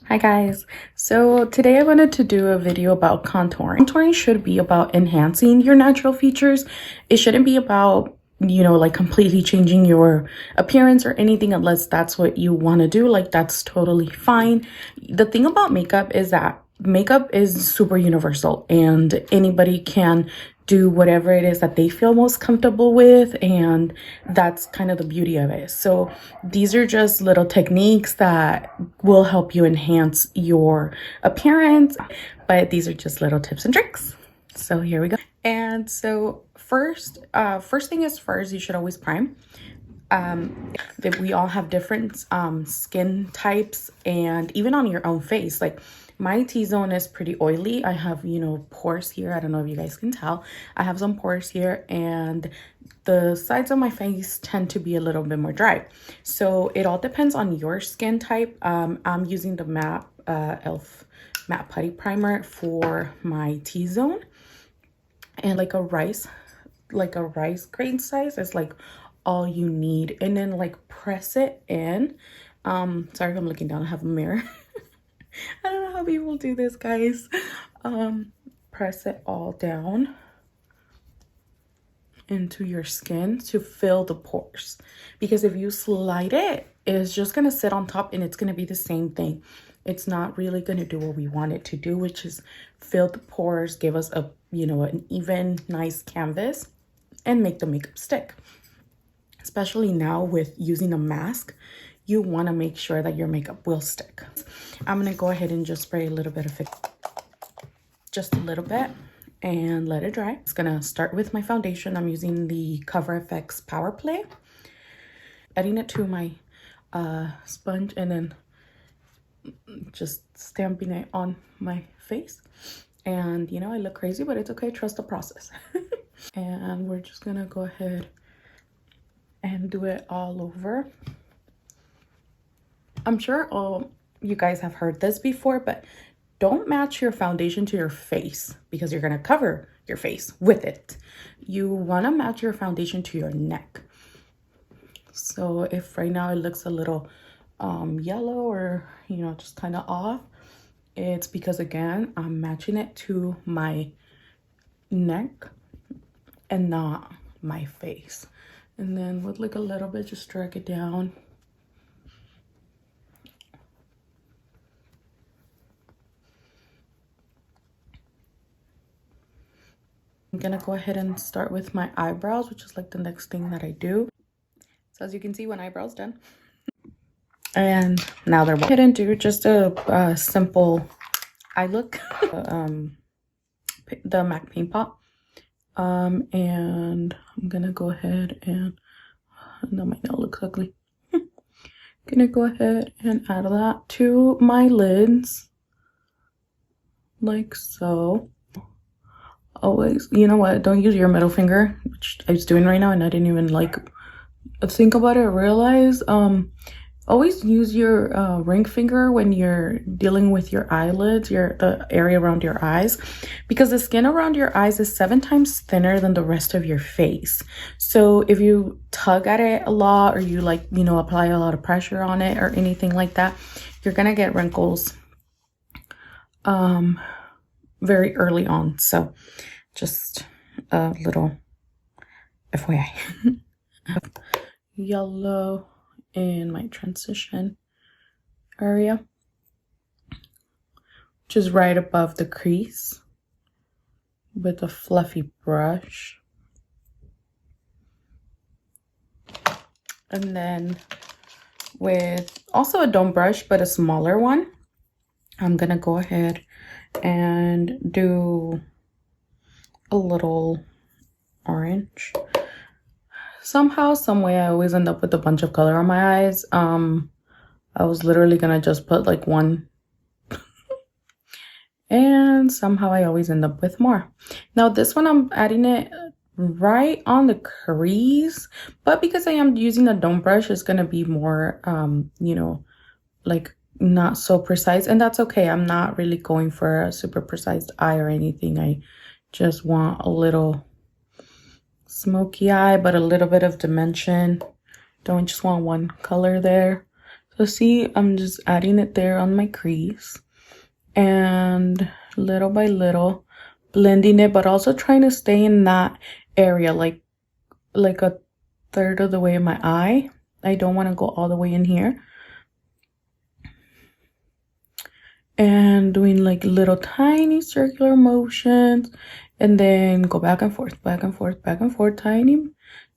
Hi guys, so today I wanted to do a video about contouring. Contouring should be about enhancing your natural features. It shouldn't be about, like completely changing your appearance or anything unless that's what you want to do. Like, that's totally fine. The thing about makeup is that makeup is super universal and anybody can do whatever it is that they feel most comfortable with, and that's kind of the beauty of it. So these are just little techniques that will help you enhance your appearance, but these are just little tips and tricks. So here we go. And so first thing is first, you should always prime. That we all have different skin types, and even on your own face, like my T-zone is pretty oily. I have, pores here. I don't know if you guys can tell. I have some pores here, and the sides of my face tend to be a little bit more dry. So it all depends on your skin type. I'm using the matte e.l.f. matte putty primer for my T-zone, and like a rice grain size is like all you need. And then like press it in. Sorry if I'm looking down, I have a mirror. I don't know how people do this, guys. Press it all down into your skin to fill the pores, because if you slide it, it's just gonna sit on top and it's gonna be the same thing. It's not really gonna do what we want it to do, which is fill the pores, give us a an even nice canvas, and make the makeup stick. Especially now with using a mask, you want to make sure that your makeup will stick. I'm going to go ahead and just spray a little bit of it, just a little bit, and let it dry. It's going to start with my foundation. I'm using the Cover FX Power Play. Adding it to my sponge and then just stamping it on my face. And I look crazy, but it's okay. Trust the process. And we're just going to go ahead and do it all over. I'm sure all you guys have heard this before, but don't match your foundation to your face, because you're going to cover your face with it. You want to match your foundation to your neck. So if right now it looks a little yellow or just kind of off, it's because again I'm matching it to my neck and not my face. And then with like a little bit, just drag it down. I'm gonna go ahead and start with my eyebrows, which is like the next thing that I do. So as you can see, one eyebrow's done. And now they're ahead and do just a simple eye look. The MAC Paint Pot. And I'm gonna go ahead and that might not look ugly. Gonna go ahead and add that to my lids, like so. Always, you know what, don't use your middle finger, which I was doing right now, and I didn't even like think about it or realize. Always use your ring finger when you're dealing with your eyelids, the area around your eyes, because the skin around your eyes is 7 times thinner than the rest of your face. So if you tug at it a lot, or you apply a lot of pressure on it or anything like that, you're gonna get wrinkles very early on. So just a little FYI. Yellow in my transition area, which is right above the crease, with a fluffy brush. And then with also a dome brush, but a smaller one, I'm gonna go ahead and do a little orange. Somehow, some way, I always end up with a bunch of color on my eyes. I was literally gonna just put like one and somehow I always end up with more. Now this one, I'm adding it right on the crease, but because I am using a dome brush, it's gonna be more like not so precise, and that's okay. I'm not really going for a super precise eye or anything. I just want a little smoky eye, but a little bit of dimension. Don't just want one color there. So see, I'm just adding it there on my crease and little by little blending it, but also trying to stay in that area, like a third of the way in my eye. I don't want to go all the way in here. And doing like little tiny circular motions, and then go back and forth, back and forth, back and forth, tiny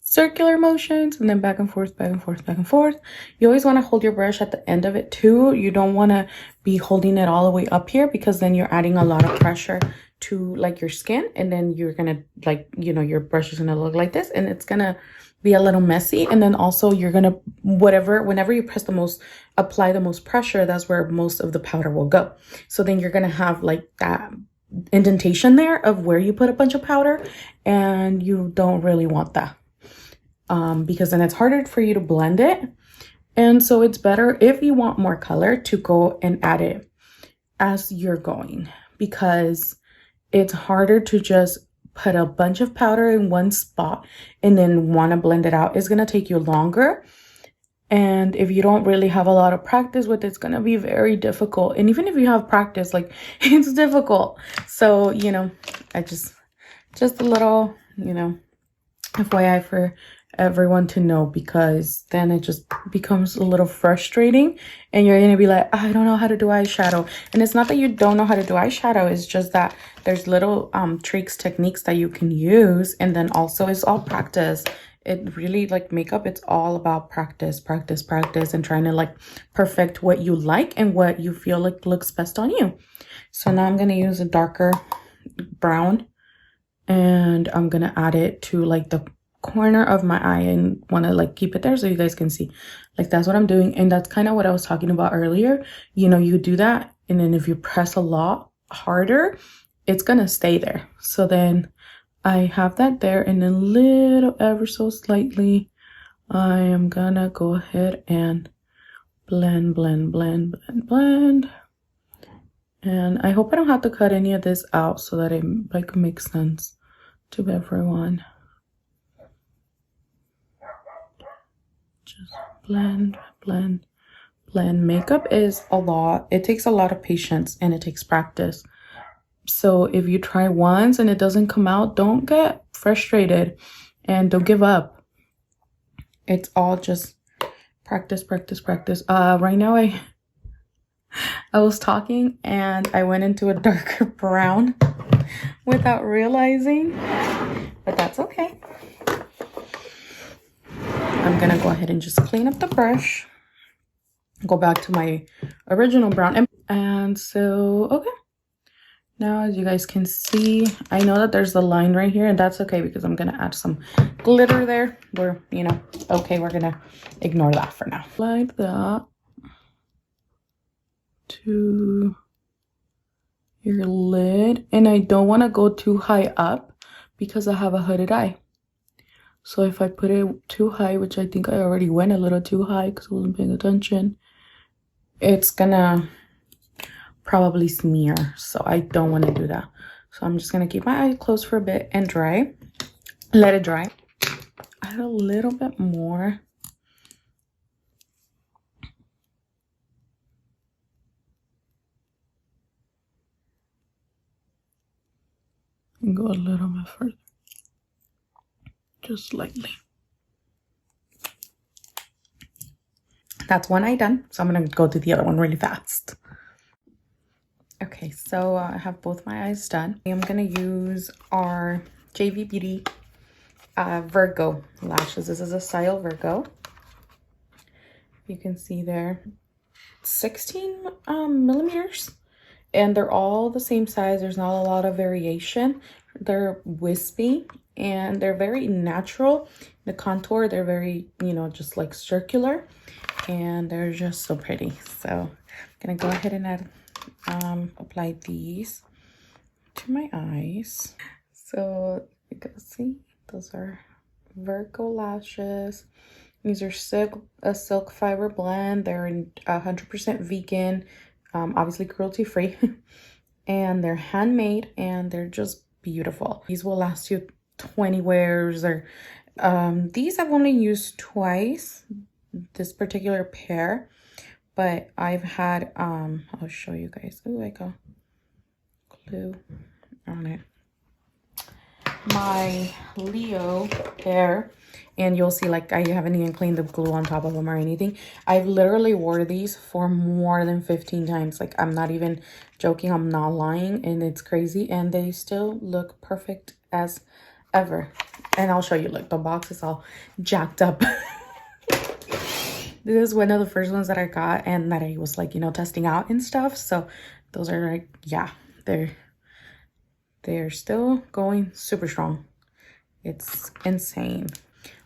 circular motions, and then back and forth, back and forth, back and forth. You always want to hold your brush at the end of it too. You don't want to be holding it all the way up here, because then you're adding a lot of pressure to like your skin, and then you're gonna like, you know, your brush is gonna look like this, and it's gonna be a little messy. And then also you're gonna, whenever you press the most, apply the most pressure, that's where most of the powder will go. So then you're gonna have like that indentation there of where you put a bunch of powder, and you don't really want that, because then it's harder for you to blend it. And so it's better, if you want more color, to go and add it as you're going, because it's harder to just put a bunch of powder in one spot and then want to blend it out. It's going to take you longer. And if you don't really have a lot of practice with it, it's going to be very difficult. And even if you have practice, like, it's difficult. So, you know, I just a little, you know, FYI for everyone to know, because then it just becomes a little frustrating and you're gonna be like, I don't know how to do eyeshadow. And it's not that you don't know how to do eyeshadow, it's just that there's little tricks, techniques that you can use. And then also it's all practice. It really, like makeup, it's all about practice, practice, practice, and trying to like perfect what you like and what you feel like looks best on you. So now I'm gonna use a darker brown, and I'm gonna add it to like the corner of my eye, and want to like keep it there so you guys can see. Like, that's what I'm doing. And that's kind of what I was talking about earlier. You know, you do that, and then if you press a lot harder, it's gonna stay there. So then I have that there, and then little, ever so slightly, I am gonna go ahead and blend, blend, blend, blend, blend. And I hope I don't have to cut any of this out, so that it like makes sense to everyone. Just blend, blend, blend. Makeup is a lot. It takes a lot of patience, and it takes practice. So if you try once and it doesn't come out, don't get frustrated and don't give up. It's all just practice, practice, practice. Right now I was talking and I went into a darker brown without realizing, but that's okay. I'm gonna go ahead and just clean up the brush, go back to my original brown. And so, okay. Now, as you guys can see, I know that there's a line right here, and that's okay, because I'm going to add some glitter there. We're, you know, okay, we're going to ignore that for now. Like that to your lid. And I don't want to go too high up because I have a hooded eye. So if I put it too high, which I think I already went a little too high because I wasn't paying attention, it's going to probably smear, so I don't want to do that. So I'm just gonna keep my eye closed for a bit and dry, let it dry. Add a little bit more. And go a little bit further, just slightly. That's one eye done, so I'm gonna go to the other one really fast. Okay, so I have both my eyes done. I'm gonna use our JV Beauty Virgo lashes. This is a style Virgo. You can see there, 16 millimeters, and they're all the same size. There's not a lot of variation. They're wispy and they're very natural. The contour, they're very, you know, just like circular, and they're just so pretty. So I'm gonna go ahead and add apply these to my eyes. So you can see those are Virgo lashes. These are a silk fiber blend. They're 100% vegan, obviously cruelty free, and they're handmade, and they're just beautiful. These will last you 20 wears. Or these I've only used twice, this particular pair, but I've had, I'll show you guys. Oh, I got glue on it. My Leo hair, and you'll see like I haven't even cleaned the glue on top of them or anything. I've literally wore these for more than 15 times. Like, I'm not even joking, I'm not lying, and it's crazy, and they still look perfect as ever. And I'll show you, look, the box is all jacked up. This is one of the first ones that I got and that I was like, you know, testing out and stuff. So those are like, yeah, they're still going super strong. It's insane.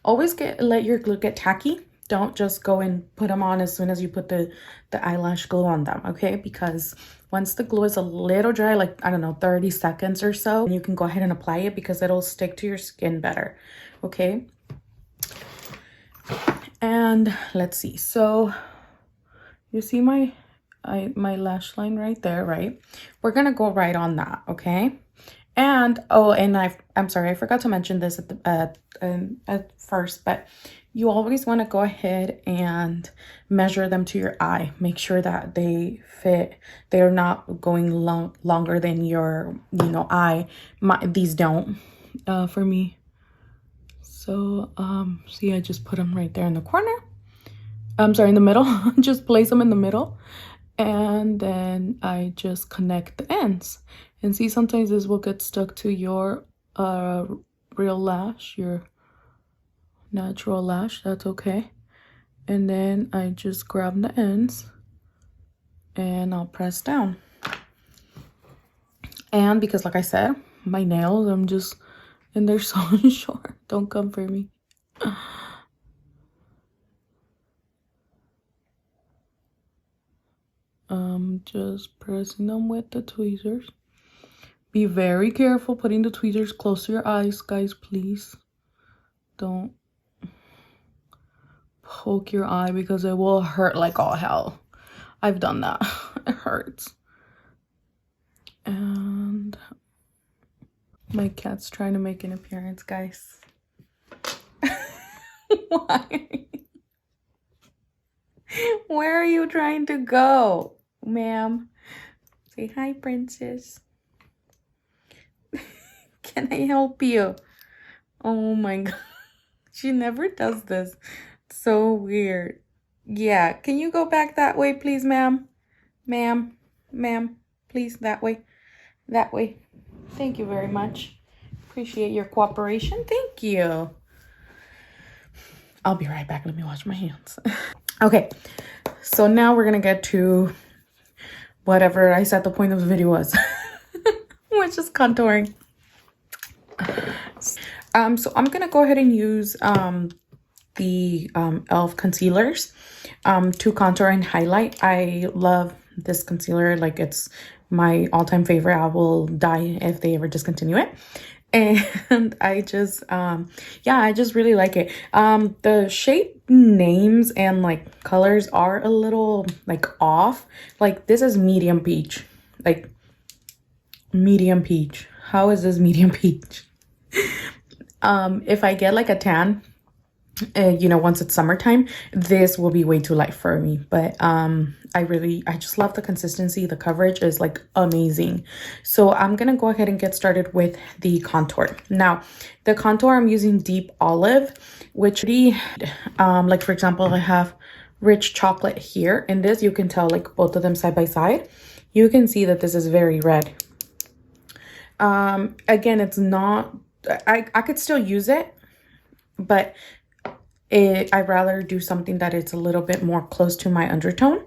Always let your glue get tacky. Don't just go and put them on as soon as you put the eyelash glue on them, okay? Because once the glue is a little dry, like, I don't know, 30 seconds or so, you can go ahead and apply it because it'll stick to your skin better, okay? And let's see. So you see my lash line right there, right? We're gonna go right on that, okay? And oh, and I'm sorry, I forgot to mention this at first, but you always want to go ahead and measure them to your eye. Make sure that they fit. They're not going longer than your, you know, eye. These don't, for me. So, see, I just put them right there in the corner. I'm sorry, in the middle. Just place them in the middle. And then I just connect the ends. And see, sometimes this will get stuck to your real lash, your natural lash. That's okay. And then I just grab the ends and I'll press down. And because, like I said, my nails, and they're so short. Don't come for me. I'm just pressing them with the tweezers. Be very careful putting the tweezers close to your eyes, guys, please. Don't poke your eye because it will hurt like all hell. I've done that. It hurts. And my cat's trying to make an appearance, guys. Why? Where are you trying to go, ma'am? Say hi, princess. Can I help you? Oh my god. She never does this. So weird. Yeah, can you go back that way, please, ma'am? Ma'am, please, that way. That way. Thank you very much. Appreciate your cooperation. Thank you. I'll be right back. Let me wash my hands. Okay, so now we're gonna get to whatever I said the point of the video was, which is contouring. So I'm gonna go ahead and use the e.l.f. concealers to contour and highlight. I love this concealer. Like, it's my all-time favorite. I will die if they ever discontinue it. And I just yeah, I just really like it. The shape names and like colors are a little like off. Like, this is medium peach. Like, medium peach. How is this medium peach? If I get like a tan, you know, once it's summertime, this will be way too light for me. But I just love the consistency. The coverage is like amazing. So I'm gonna go ahead and get started with the contour. Now, the contour, I'm using Deep Olive, which like, for example, I have Rich Chocolate here. In this, you can tell, like, both of them side by side. You can see that this is very red. Again, it's not, I could still use it, but I'd rather do something that it's a little bit more close to my undertone,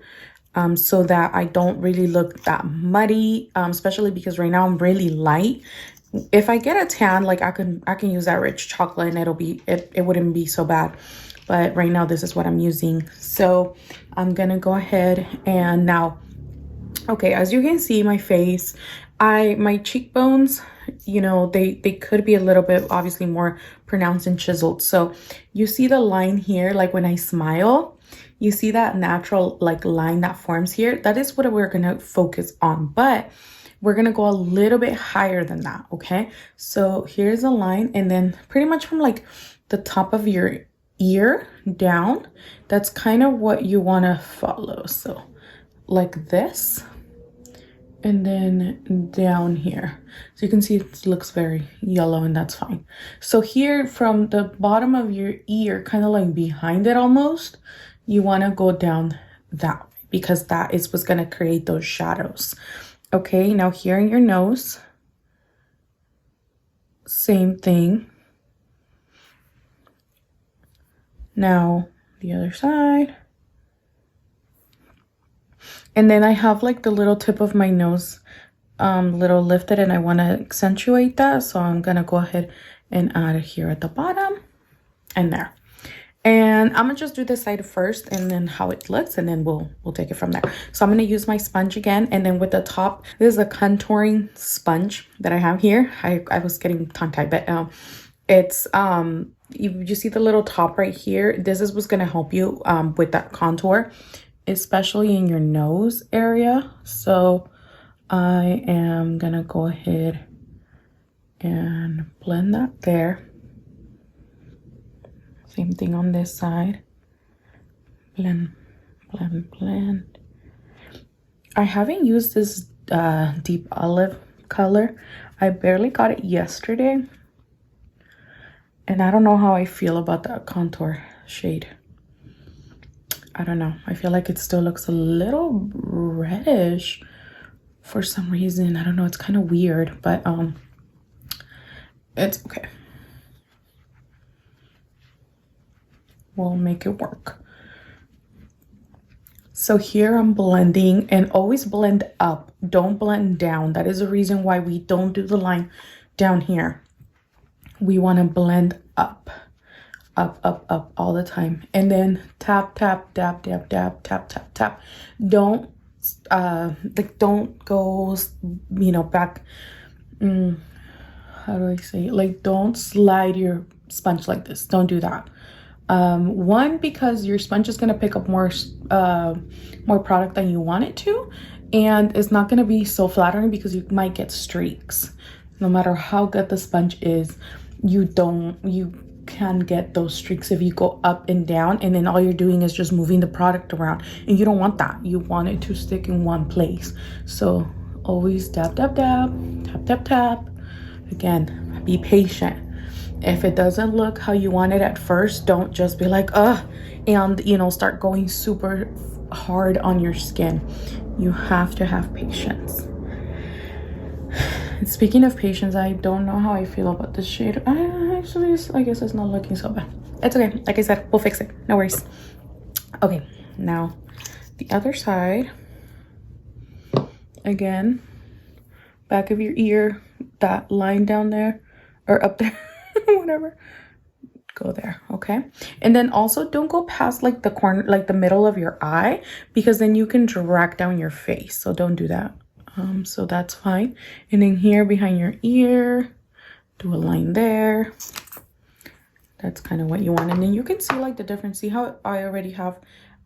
so that I don't really look that muddy, especially because right now I'm really light. If I get a tan, like, I can use that Rich Chocolate and it wouldn't be so bad. But right now, this is what I'm using. So I'm gonna go ahead and now, okay, as you can see, my face, my cheekbones, you know, they could be a little bit obviously more pronounced and chiseled. So you see the line here, like when I smile, you see that natural like line that forms here. That is what we're gonna focus on, but we're gonna go a little bit higher than that, okay? So here's a line, and then pretty much from like the top of your ear down, that's kind of what you want to follow. So like this, and then down here. So you can see it looks very yellow, and that's fine. So here from the bottom of your ear, kind of like behind it almost, you want to go down that way, because that is what's going to create those shadows. Okay, now here in your nose, same thing. Now the other side. And then I have like the little tip of my nose little lifted, and I want to accentuate that. So I'm going to go ahead and add it here at the bottom and there. And I'm gonna just do this side first and then how it looks, and then we'll take it from there. So I'm gonna use my sponge again, and then with the top, this is a contouring sponge that I have here. I was getting tongue-tied, but it's you see the little top right here. This is what's gonna help you with that contour, especially in your nose area. So I am gonna go ahead and blend that there. Same thing on this side. Blend, blend, blend. I haven't used this deep olive color. I barely got it yesterday. And I don't know how I feel about that contour shade. I don't know. I feel like it still looks a little reddish for some reason. I don't know. It's kind of weird, but it's okay. We'll make it work. So here I'm blending, and always blend up. Don't blend down. That is the reason why we don't do the line down here. We want to blend up, up, up, up all the time. And then tap, tap, dab, dab, dab, tap, tap, tap. Don't don't go, back. How do I say it? Like, don't slide your sponge like this. Don't do that. One, because your sponge is going to pick up more product than you want it to, and it's not going to be so flattering because you might get streaks. No matter how good the sponge is, you can get those streaks if you go up and down, and then all you're doing is just moving the product around, and you don't want that. You want it to stick in one place. So always dab, dab, dab, tap, tap, tap. Again, be patient. If it doesn't look how you want it at first, don't just be like, and start going super hard on your skin. You have to have patience. And speaking of patience, I don't know how I feel about this shade. I guess it's not looking so bad. It's okay. Like I said, we'll fix it. No worries. Okay, now the other side. Again, back of your ear, that line down there, or up there. Whatever, go there. Okay, and then also don't go past like the corner, like the middle of your eye, because then you can drag down your face. So don't do that. So that's fine. And then here behind your ear, do a line there. That's kind of what you want. And then you can see like the difference. See how I already have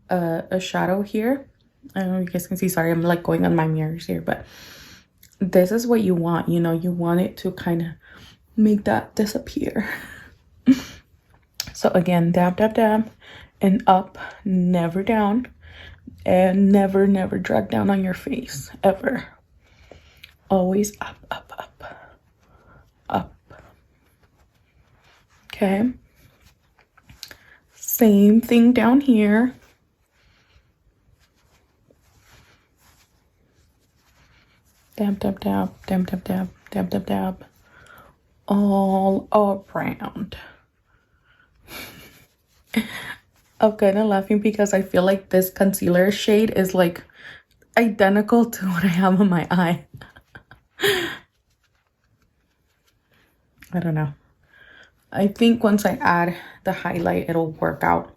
a shadow here. I don't know if you guys can see. Sorry, I'm like going on my mirrors here, but this is what you want. You want it to kind of make that disappear. So again, dab, dab, dab, and up, never down, and never drag down on your face, ever. Always up, up, up, up. Okay. Same thing down here. Dab, dab, dab, dab, dab, dab, dab, dab, dab. All around. I'm kind of laughing because I feel like this concealer shade is like identical to what I have on my eye. I don't know. I think once I add the highlight, it'll work out.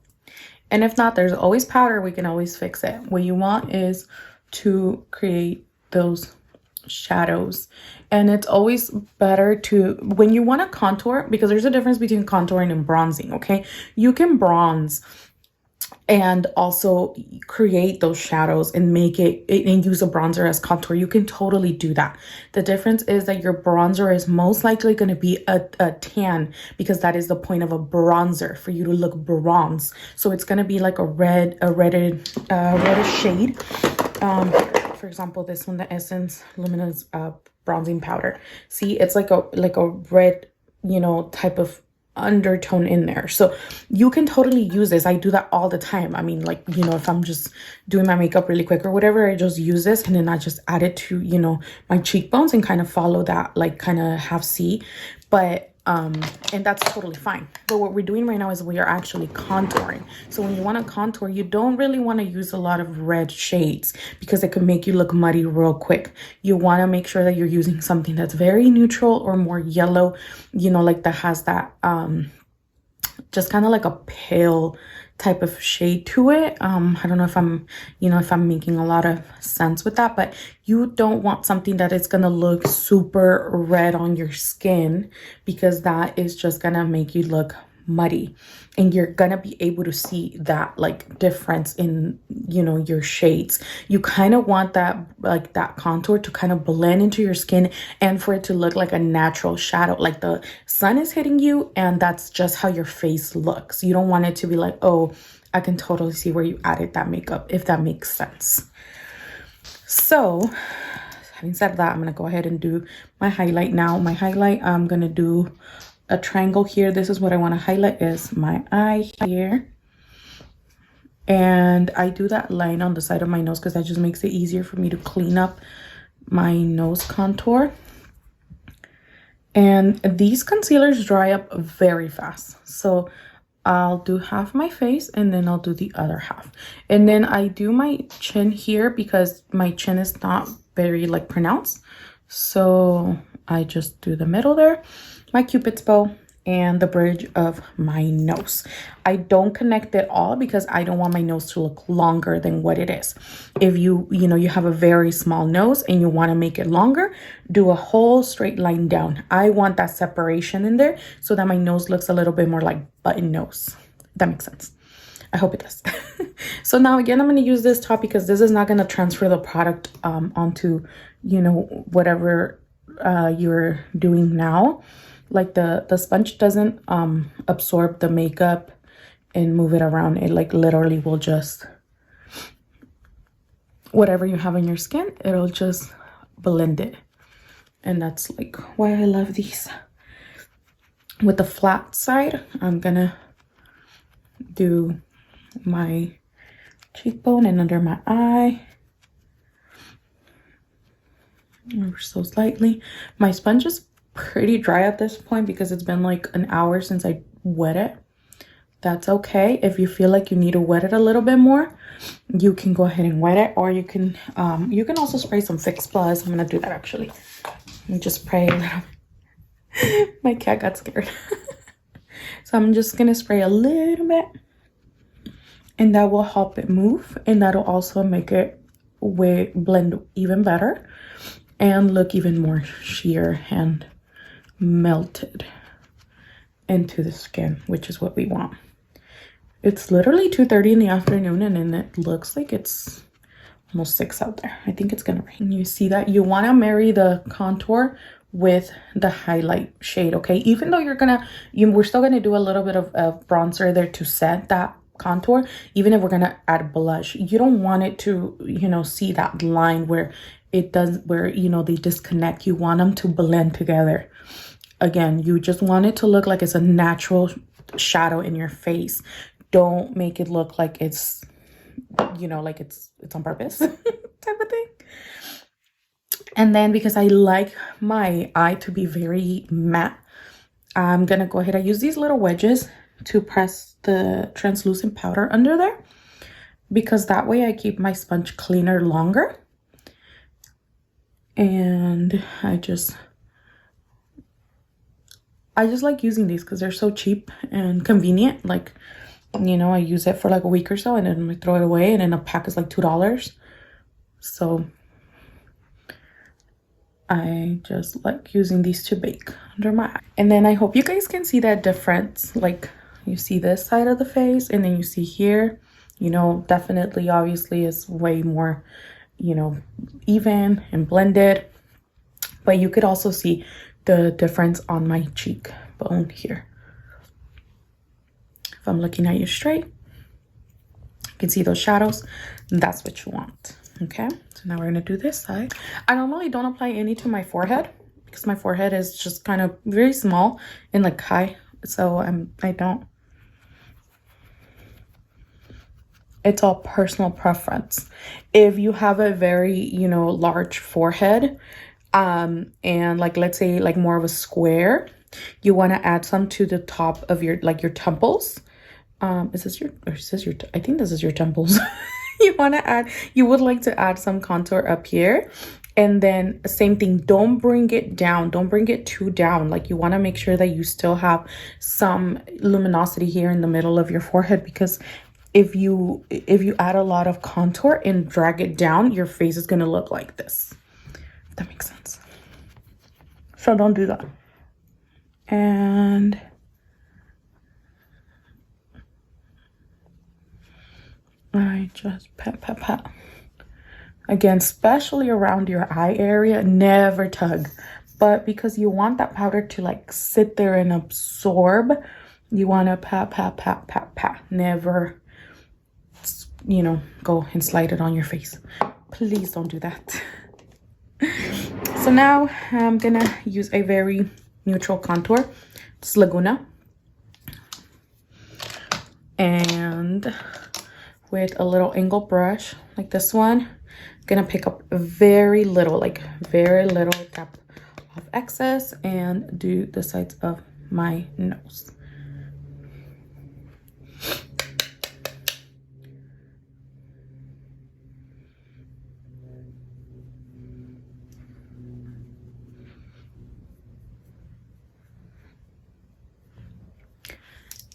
And if not, there's always powder. We can always fix it. What you want is to create those shadows, and it's always better to, when you want to contour, because there's a difference between contouring and bronzing. Okay, you can bronze and also create those shadows and make it and use a bronzer as contour. You can totally do that. The difference is that your bronzer is most likely going to be a tan, because that is the point of a bronzer, for you to look bronze. So it's going to be like a reddish shade. For example, this one, the Essence Luminous bronzing powder. See, it's like a red, type of undertone in there. So you can totally use this. I do that all the time. I mean, like, if I'm just doing my makeup really quick or whatever, I just use this, and then I just add it to, my cheekbones, and kind of follow that, like, kind of half C. But and that's totally fine. But what we're doing right now is we are actually contouring. So when you want to contour, you don't really want to use a lot of red shades, because it can make you look muddy real quick. You want to make sure that you're using something that's very neutral or more yellow, like that has that just kind of like a pale type of shade to it. I don't know if I'm making a lot of sense with that, but you don't want something that is gonna look super red on your skin, because that is just gonna make you look muddy, and you're gonna be able to see that like difference in your shades. You kind of want that, like, that contour to kind of blend into your skin, and for it to look like a natural shadow, like the sun is hitting you, and that's just how your face looks. You don't want it to be like, oh, I can totally see where you added that makeup, if that makes sense. So having said that, I'm gonna go ahead and do my highlight now. My highlight, I'm gonna do a triangle here. This is what I want to highlight, is my eye here. And I do that line on the side of my nose because that just makes it easier for me to clean up my nose contour. And these concealers dry up very fast. So I'll do half my face, and then I'll do the other half. And then I do my chin here because my chin is not very like pronounced. So I just do the middle there, my Cupid's bow, and the bridge of my nose. I don't connect it all because I don't want my nose to look longer than what it is. If you have a very small nose and you want to make it longer, do a whole straight line down. I want that separation in there so that my nose looks a little bit more like button nose. If that makes sense. I hope it does. So now again, I'm going to use this top because this is not going to transfer the product onto, whatever you're doing now. Like the sponge doesn't absorb the makeup and move it around. It like literally will just, whatever you have on your skin, it'll just blend it. And that's like why I love these. With the flat side, I'm gonna do my cheekbone and under my eye. So slightly. My sponge is pretty dry at this point because it's been like an hour since I wet it. That's okay. If you feel like you need to wet it a little bit more, you can go ahead and wet it, or you can also spray some Fix Plus. I'm gonna do that actually. Let me just spray a little bit. My cat got scared. So I'm just gonna spray a little bit, and that will help it move, and that'll also make it blend even better and look even more sheer and melted into the skin, which is what we want. It's literally 2:30 in the afternoon, and then it looks like it's almost 6 out there. I think it's gonna rain. You see that? You want to marry the contour with the highlight shade, okay? Even though we're still gonna do a little bit of bronzer there to set that contour. Even if we're gonna add blush, you don't want it to see that line where they disconnect. You want them to blend together. Again, you just want it to look like it's a natural shadow in your face. Don't make it look like it's like it's on purpose type of thing. And then because I like my eye to be very matte, I'm gonna go ahead. I use these little wedges to press the translucent powder under there, because that way I keep my sponge cleaner longer. And I just like using these because they're so cheap and convenient. Like, I use it for like a week or so, and then I throw it away, and then a pack is like $2. So I just like using these to bake under my eye. And then I hope you guys can see that difference. Like, you see this side of the face, and then you see here, you know, definitely obviously is way more, you know, even and blended. But you could also see the difference on my cheekbone here. If I'm looking at you straight, you can see those shadows. That's what you want. Okay, so now we're gonna do this side. I normally don't apply any to my forehead because my forehead is just kind of very small and like high, so I don't. It's all personal preference. If you have a very, you know, large forehead, and like, let's say like more of a square, you want to add some to the top of your, like your temples. Is this your, or is this your, I think this is your temples. You would like to add some contour up here. And then same thing, don't bring it down. Don't bring it too down. Like you want to make sure that you still have some luminosity here in the middle of your forehead, because if you add a lot of contour and drag it down, your face is going to look like this. If that makes sense. So don't do that. And I just pat. Again, especially around your eye area, never tug. But because you want that powder to like sit there and absorb, you want to pat. Never, you know, go and slide it on your face. Please don't do that. So now I'm gonna use a very neutral contour. It's Laguna. And with a little angle brush like this one, I'm gonna pick up very little tap of excess and do the sides of my nose.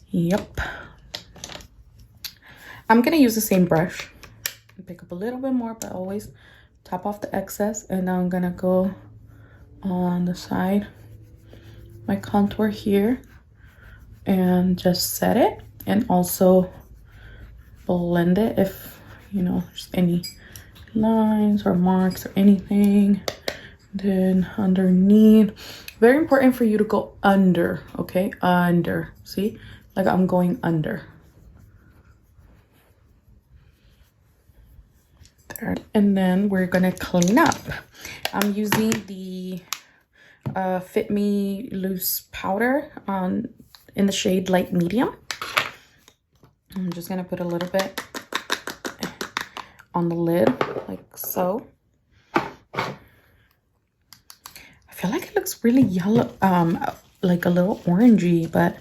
Yep. I'm gonna use the same brush and pick up a little bit more, but always top off the excess. And now I'm gonna go on the side, my contour here, and just set it, and also blend it if, you know, there's any lines or marks or anything. Then underneath, very important for you to go under, okay? Under, see? Like I'm going under. There. And then we're gonna clean up. I'm using the Fit Me Loose powder in the shade Light Medium. I'm just gonna put a little bit on the lid, like so. I feel like it looks really yellow, like a little orangey, but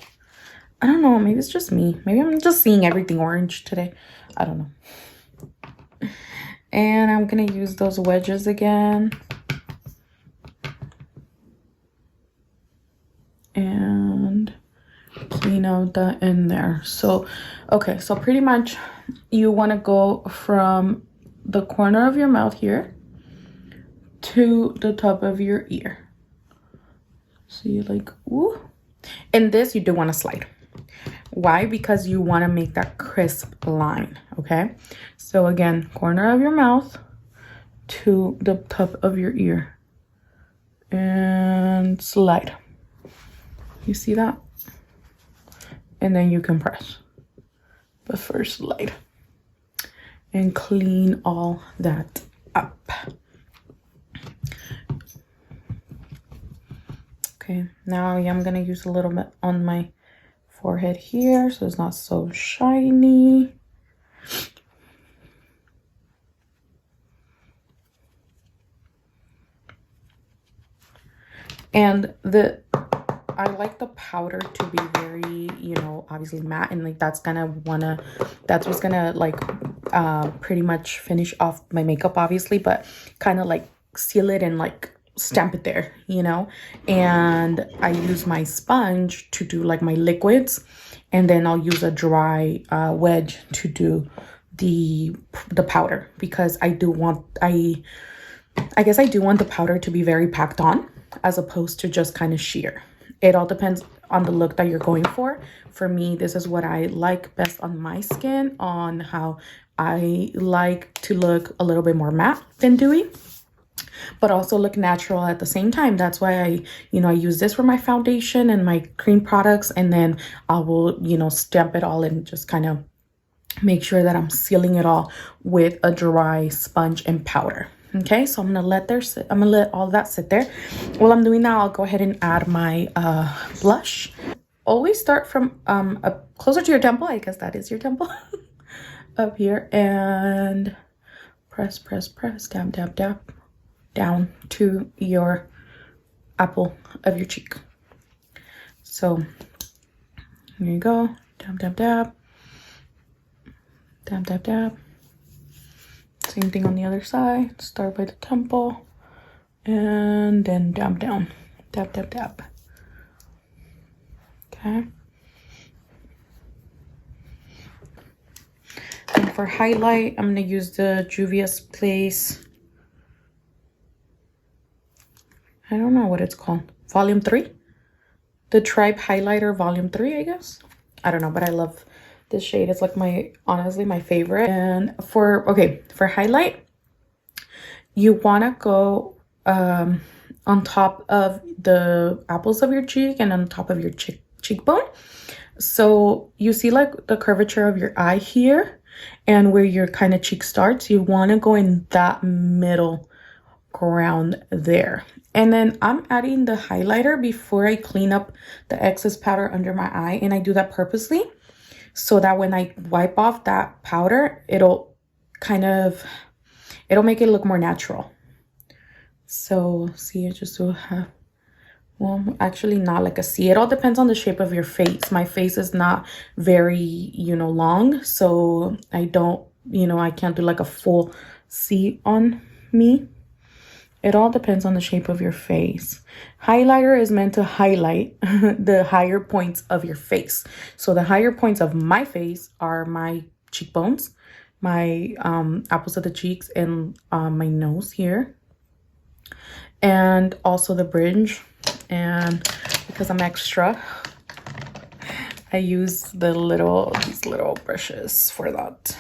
I don't know, maybe it's just me. Maybe I'm just seeing everything orange today. I don't know. And I'm gonna use those wedges again. And clean out that in there. So, okay, so pretty much you wanna go from the corner of your mouth here to the top of your ear. See, like, ooh. And this you do wanna slide. Why? Because you want to make that crisp line, okay? So again, corner of your mouth to the top of your ear and slide. You see that? And then you can press. But first slide and clean all that up. Okay, now I'm gonna use a little bit on my forehead here so it's not so shiny. And I like the powder to be very, you know, obviously matte, and like that's what's gonna like pretty much finish off my makeup, obviously, but kind of like seal it and like stamp it there, you know. And I use my sponge to do like my liquids, and then I'll use a dry wedge to do the powder, because I guess I do want the powder to be very packed on as opposed to just kind of sheer. It all depends on the look that you're going for. For me, this is what I like best on my skin, on how I like to look a little bit more matte than dewy, but also look natural at the same time. That's why I use this for my foundation and my cream products, and then I will, stamp it all and just kind of make sure that I'm sealing it all with a dry sponge and powder. Okay, so I'm gonna let all that sit there. While I'm doing that, I'll go ahead and add my blush. Always start from up closer to your temple. I guess that is your temple. Up here, and press, dab, dab, dab, down to your apple of your cheek. So here you go, dab, dab, dab, dab, dab, dab. Same thing on the other side. Start by the temple and then dab down, dab, dab, dab. Okay. And for highlight, I'm gonna use the Juvia's Place. I don't know what it's called. Volume 3? The Tribe Highlighter Volume 3, I guess. I don't know, but I love this shade. It's like honestly my favorite. And for highlight, you wanna go on top of the apples of your cheek and on top of your cheekbone. So you see like the curvature of your eye here and where your kind of cheek starts. You want to go in that middle ground there. And then I'm adding the highlighter before I clean up the excess powder under my eye, and I do that purposely so that when I wipe off that powder, it'll make it look more natural. So see, I just do have, well, actually not like a C. It all depends on the shape of your face. My face is not very, long. So I don't, I can't do like a full C on me. It all depends on the shape of your face. Highlighter is meant to highlight the higher points of your face. So the higher points of my face are my cheekbones, my apples of the cheeks, and my nose here. And also the bridge. And because I'm extra, I use these little brushes for that.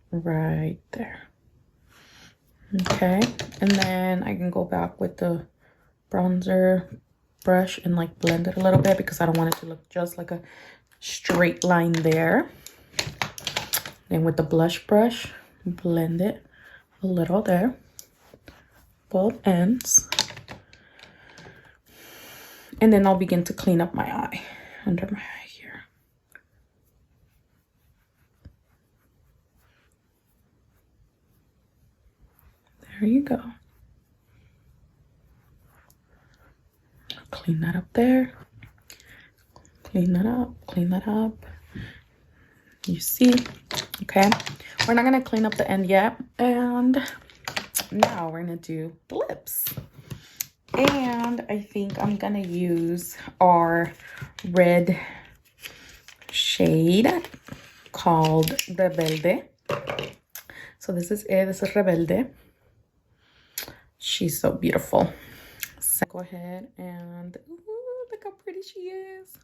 Right there. Okay, and then I can go back with the bronzer brush and like blend it a little bit because I don't want it to look just like a straight line there. Then with the blush brush, blend it a little there, both ends. And then I'll begin to clean up my eye, under my eye here. There you go. Clean that up there. Clean that up. You see? Okay. We're not gonna clean up the end yet. And now we're gonna do the lips. And I think I'm gonna use our red shade called Rebelde. So this is it. This is Rebelde. She's so beautiful. So go ahead and ooh, look how pretty she is.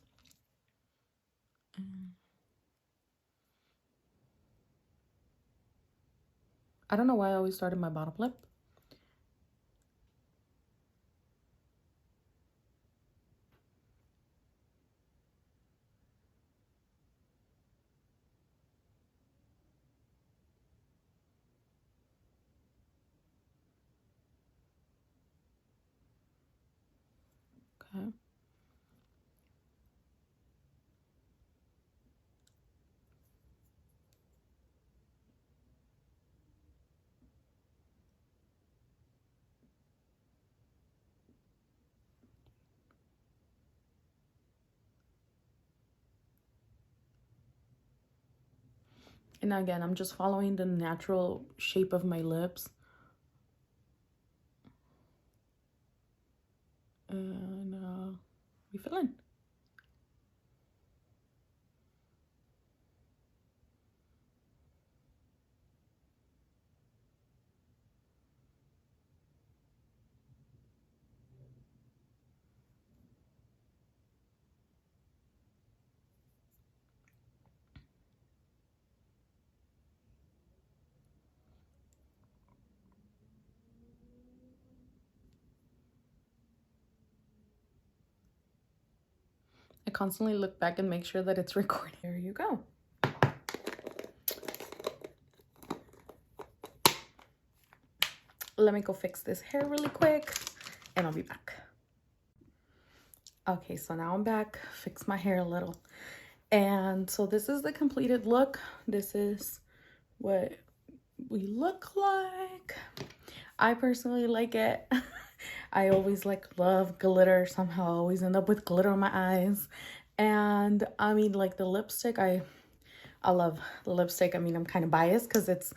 I don't know why I always started my bottom lip. Okay. And again, I'm just following the natural shape of my lips. And we fill in. I constantly look back and make sure that it's recording. There you go. Let me go fix this hair really quick and I'll be back. Okay, so now I'm back. Fix my hair a little. And so this is the completed look. This is what we look like. I personally like it. I always love glitter. Somehow I always end up with glitter on my eyes. And I mean, like the lipstick, I love the lipstick. I mean, I'm kind of biased because it's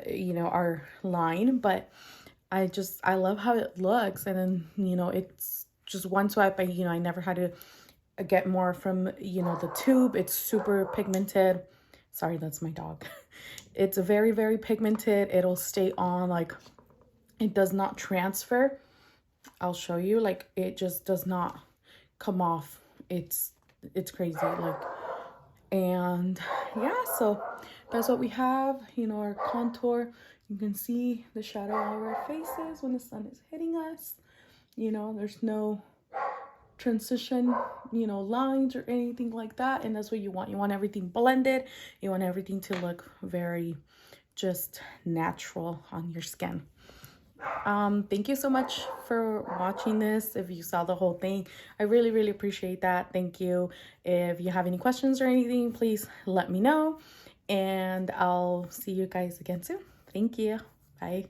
you know, our line, but I love how it looks. And then, you know, it's just one swipe. I never had to get more from, you know, the tube. It's super pigmented. Sorry, that's my dog. It's very, very pigmented. It'll stay on, like, it does not transfer. I'll show you, like, it just does not come off. It's crazy, like, and yeah, so that's what we have, you know, our contour. You can see the shadow of our faces when the sun is hitting us. You know, there's no transition, you know, lines or anything like that. And that's what you want. You want everything blended. You want everything to look very just natural on your skin. Thank you so much for watching this. If you saw the whole thing, I really, really appreciate that. Thank you. If you have any questions or anything, please let me know, and I'll see you guys again soon. Thank you. Bye.